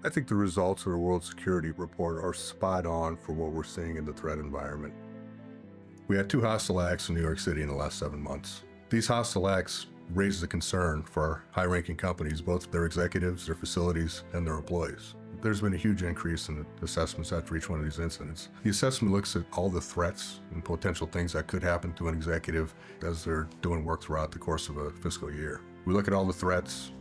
I think the results of the World Security Report are spot on for what we're seeing in the threat environment. We had 2 hostile acts in New York City in the last 7 months. These hostile acts raise a concern for our high-ranking companies, both their executives, their facilities, and their employees. There's been a huge increase in the assessments after each one of these incidents. The assessment looks at all the threats and potential things that could happen to an executive as they're doing work throughout the course of a fiscal year. We look at all the threats,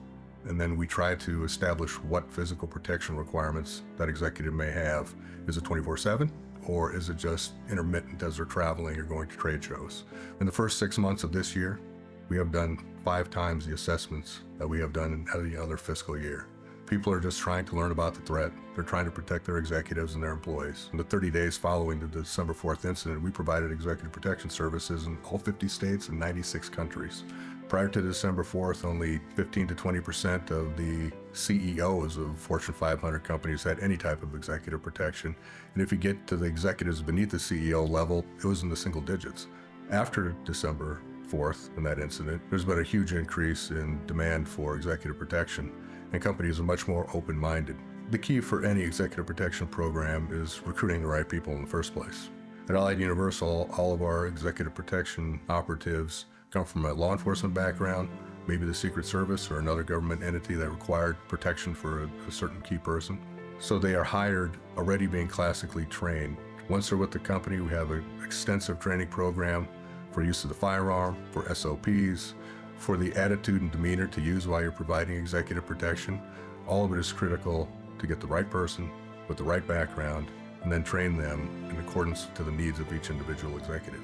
and then we try to establish what physical protection requirements that executive may have. Is it 24/7? Or is it just intermittent as they're traveling or going to trade shows? In the first 6 months of this year, we have done 5 times the assessments that we have done in any other fiscal year. People are just trying to learn about the threat. They're trying to protect their executives and their employees. In the 30 days following the December 4th incident, we provided executive protection services in all 50 states and 96 countries. Prior to December 4th, only 15 to 20% of the CEOs of Fortune 500 companies had any type of executive protection. And if you get to the executives beneath the CEO level, it was in the single digits. After December 4th and that incident, there's been a huge increase in demand for executive protection, and companies are much more open-minded. The key for any executive protection program is recruiting the right people in the first place. At Allied Universal, all of our executive protection operatives come from a law enforcement background, maybe the Secret Service or another government entity that required protection for a certain key person. So they are hired already being classically trained. Once they're with the company, we have an extensive training program for use of the firearm, for SOPs, for the attitude and demeanor to use while you're providing executive protection. All of it is critical to get the right person with the right background and then train them in accordance to the needs of each individual executive.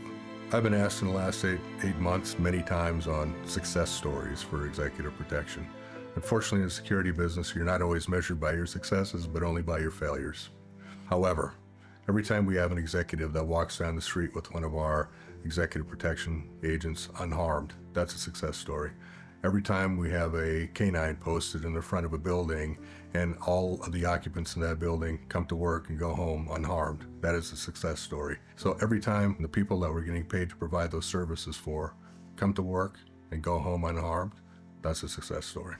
I've been asked in the last eight months many times on success stories for executive protection. Unfortunately, in the security business, you're not always measured by your successes, but only by your failures. However, every time we have an executive that walks down the street with one of our executive protection agents unharmed, that's a success story. Every time we have a canine posted in the front of a building and all of the occupants in that building come to work and go home unharmed, that is a success story. So every time the people that we're getting paid to provide those services for come to work and go home unharmed, that's a success story.